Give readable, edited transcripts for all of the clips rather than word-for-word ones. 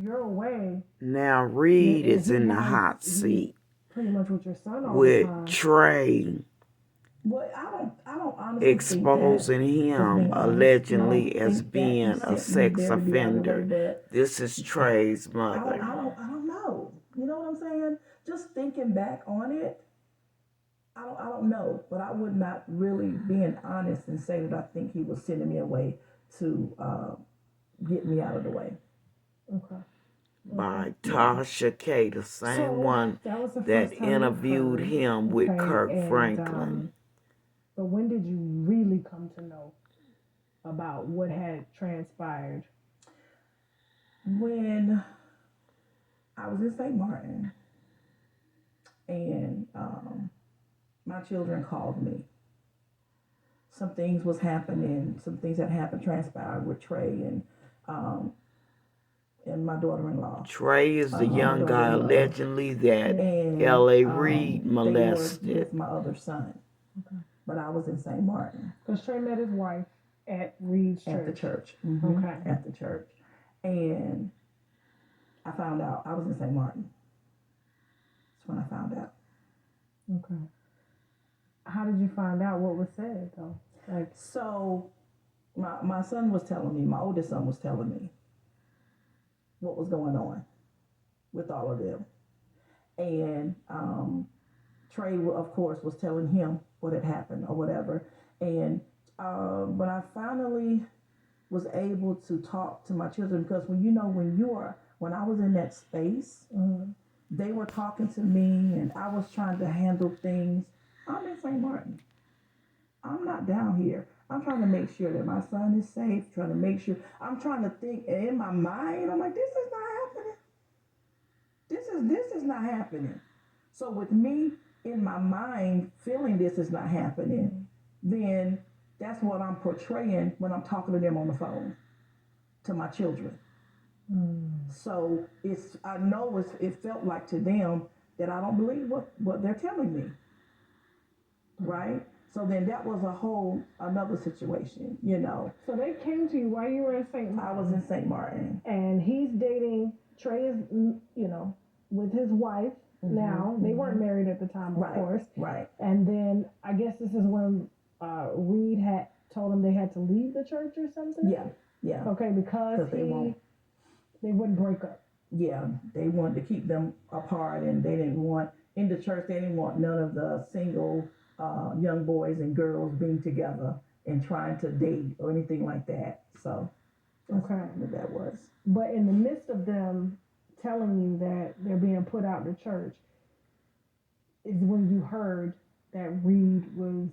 you're away. Now Reed And is he in the has hot seat pretty much with your son all the with time. Trey Well, I don't honestly exposing him allegedly as being a sex offender. This is Trey's mother. I don't know. You know what I'm saying? Just thinking back on it, I don't know. But I would not really being honest and say that I think he was sending me away to get me out of the way. Okay. By Tasha K, the same one that interviewed him with Kirk Franklin. But when did you really come to know about what had transpired? When I was in St. Martin and my children called me. Some things was happening, some things that happened transpired with Trey um, and my daughter-in-law. Trey is the young guy allegedly that L.A. Reid molested. They were with my other son. Okay. But I was in St. Martin. Because Trey met his wife at Reed's church. At the church. Mm-hmm. Okay. At the church. And I found out I was in St. Martin. That's when I found out. Okay. How did you find out what was said, though? So, my son was telling me, my oldest son was telling me what was going on with all of them. And Trey, of course, was telling him what had happened or whatever. And when I finally was able to talk to my children, because when I was in that space, they were talking to me and I was trying to handle things. I'm in St. Martin. I'm not down here. I'm trying to make sure that my son is safe, trying to make sure. I'm trying to think in my mind, I'm like, this is not happening. This is not happening. So with me in my mind feeling this is not happening, then that's what I'm portraying when I'm talking to them on the phone, to my children. So I know it felt like to them that I don't believe what they're telling me. Right? So then that was another situation, you know. So they came to you while you were in St. Martin. I was in St. Martin. And he's dating, Trey is, with his wife now. They weren't married at the time, of course. Right. And then I guess this is when Reed had told them they had to leave the church or something? Yeah. Okay, because they wouldn't break up. Yeah, they wanted to keep them apart, and they didn't want, in the church, they didn't want none of the single young boys and girls being together and trying to date or anything like that. So that's what that was. But in the midst of them telling you that they're being put out the church is when you heard that Reed was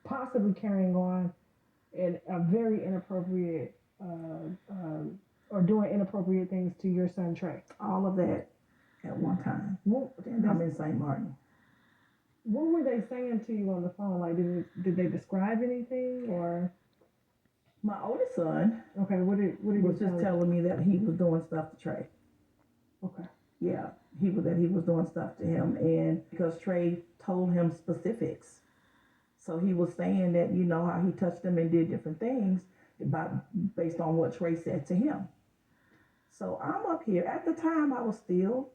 possibly carrying on in a very inappropriate or doing inappropriate things to your son Trey. All of that at one time. I'm in St. Martin. What were they saying to you on the phone? Like, did they describe anything or? My oldest son. Okay, what did he was just telling me that he was doing stuff to Trey. Okay. Yeah, he was doing stuff to him, and because Trey told him specifics, so he was saying that how he touched him and did different things based on what Trey said to him. So I'm up here. At the time, I was still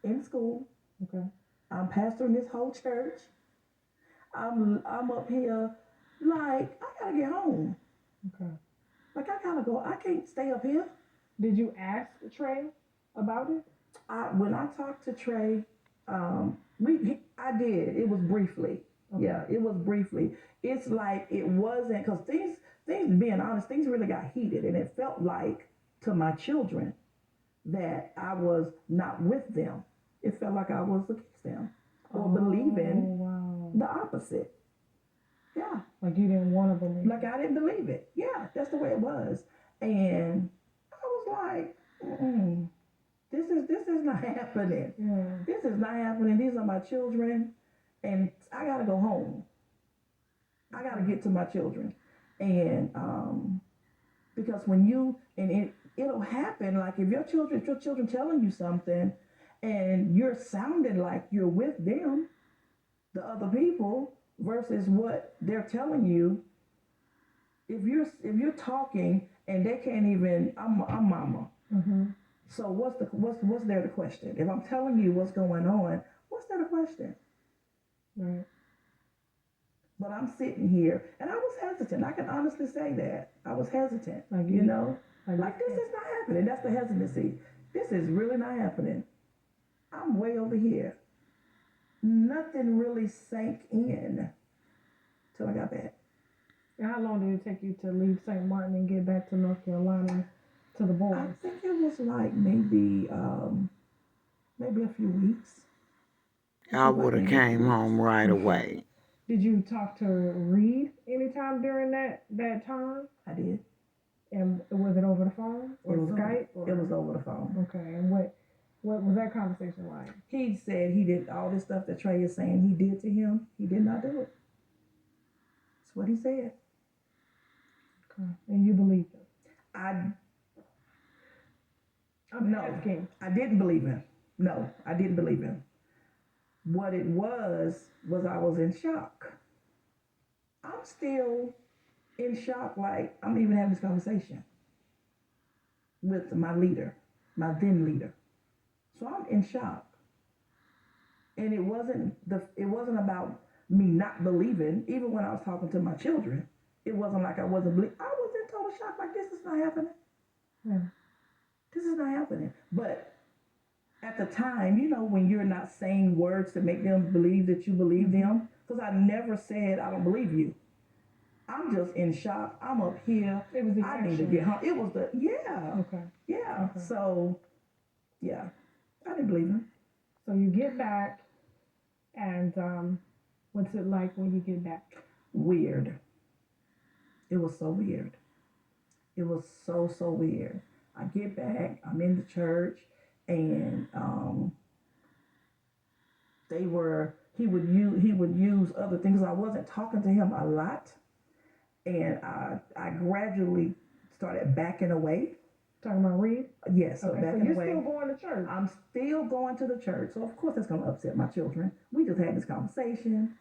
in school. Okay. I'm pastoring this whole church. I'm up here like I gotta get home. Okay. Like I gotta go. I can't stay up here. Did you ask Trey about it? When I talked to Trey, I did. It was briefly. Okay. Yeah, it was briefly. It's like it wasn't because things. Being honest, things really got heated, and it felt like to my children that I was not with them. It felt like I was against them or believing the opposite. Yeah. Like you didn't want to believe it. Like I didn't believe it. Yeah, that's the way it was. And I was like, this is not happening. Yeah. This is not happening. These are my children. And I got to go home. I got to get to my children. And because when it'll happen, like if your children telling you something, and you're sounding like you're with them, the other people, versus what they're telling you. If you're talking and they can't even, I'm mama. So what's there to question? If I'm telling you what's going on, what's there to question? Right. But I'm sitting here, and I was hesitant. I can honestly say that I was hesitant. Like you know, like this is not happening. That's the hesitancy. This is really not happening. I'm way over here. Nothing really sank in till I got back. And how long did it take you to leave St. Martin and get back to North Carolina to the boys? I think it was like maybe a few weeks. I would have came home right away. Did you talk to Reed anytime during that time? I did. And was it over the phone or Skype? It was over the phone. Okay. And what was that conversation like? He said he did all this stuff that Trey is saying he did to him. He did not do it. That's what he said. Okay. And you believed him? Asking. I didn't believe him. No, I didn't believe him. What it was I was in shock. I'm still in shock, like I'm even having this conversation with my leader, my then leader. So I'm in shock. And it wasn't about me not believing, even when I was talking to my children. It wasn't like I wasn't believing. I was in total shock, like this is not happening. Yeah. This is not happening. But at the time, when you're not saying words to make them believe that you believe them, because I never said I don't believe you. I'm just in shock. I'm up here. It was the I need to get home. It was Okay. Yeah. Okay. So, yeah, I didn't believe him. So you get back, and what's it like when you get back? Weird. It was so weird. It was so weird. I get back. I'm in the church, and he would use other things. I wasn't talking to him a lot, and I gradually started backing away. Talking about Reed? Yes. So okay, backing so away. You're still going to church. I'm still going to the church. So of course that's going to upset my children. We just had this conversation.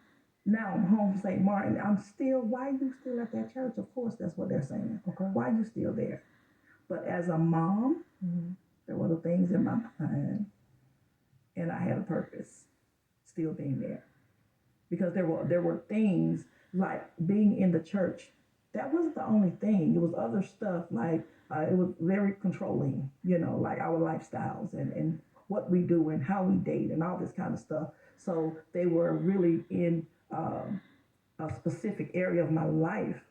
Now I'm home from St. Martin. Why are you still at that church? Of course that's what they're saying. Okay. Why are you still there? But as a mom, there were the things in my mind, and I had a purpose still being there. Because there were things like being in the church. That wasn't the only thing. It was other stuff like it was very controlling, like our lifestyles and what we do and how we date and all this kind of stuff. So they were really in a specific area of my life.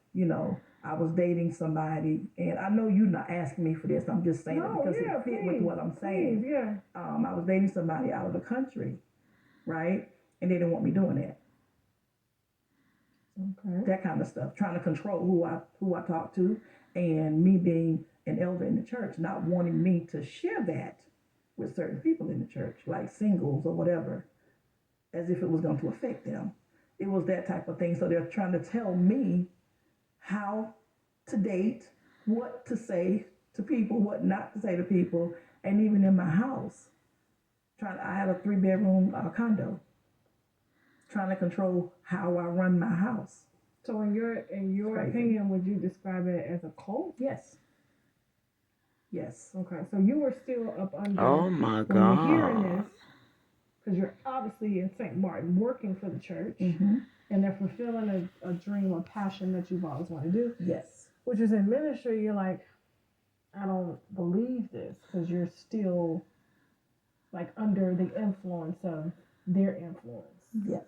I was dating somebody, and I know you're not asking me for this. I'm just saying it because it fit with what I'm saying. Yeah. I was dating somebody out of the country, right? And they didn't want me doing that. Okay. That kind of stuff, trying to control who I talk to, and me being an elder in the church, not wanting me to share that with certain people in the church, like singles or whatever, as if it was going to affect them. It was that type of thing. So they're trying to tell me how to date, what to say to people, what not to say to people, and even in my house, I had a 3-bedroom condo. Trying to control how I run my house. So in your opinion, would you describe it as a cult? Yes. Yes. Okay, so you were still up under. Oh my God. When you're hearing this, because you're obviously in St. Martin working for the church, and they're fulfilling a dream or passion that you've always wanted to do. Yes. Which is in ministry, you're like, I don't believe this, because you're still like under the influence of their influence. Yeah.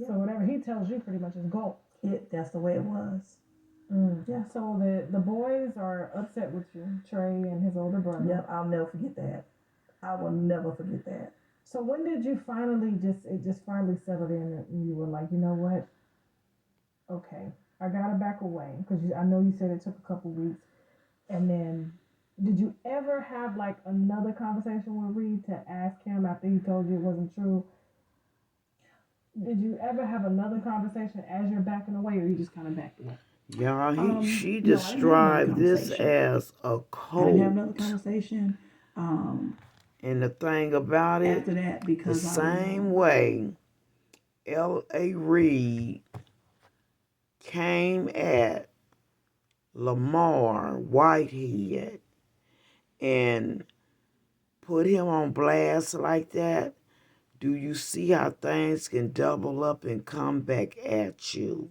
So whatever he tells you pretty much is gold. That's the way it was. Yeah. So the boys are upset with you, Trey and his older brother. Yep, I'll never forget that. I will never forget that. So when did you finally finally settled in and you were like, you know what? Okay, I gotta back away, because I know you said it took a couple weeks, and then did you ever have like another conversation with Reed to ask him after he told you it wasn't true? Did you ever have another conversation as you're backing away, or you just kind of backed away? Yeah, she described this as a cult. I didn't have another conversation. And the thing about it, after that, because the same way L.A. Reid came at Lamar Whitehead and put him on blast like that, do you see how things can double up and come back at you?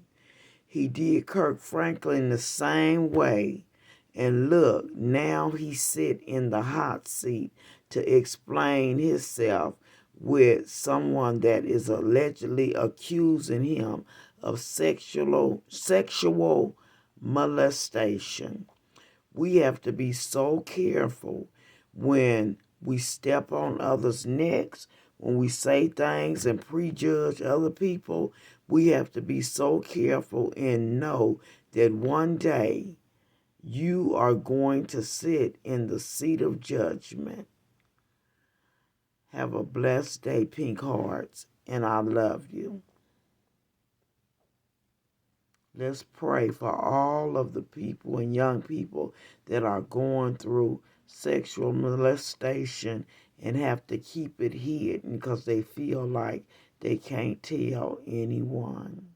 He did Kirk Franklin the same way. And look, now he sit in the hot seat to explain himself with someone that is allegedly accusing him of sexual molestation. We have to be so careful when we step on others' necks, when we say things and prejudge other people. We have to be so careful and know that one day you are going to sit in the seat of judgment. Have a blessed day, Pink Hearts, and I love you. Let's pray for all of the people and young people that are going through sexual molestation and have to keep it hidden because they feel like they can't tell anyone.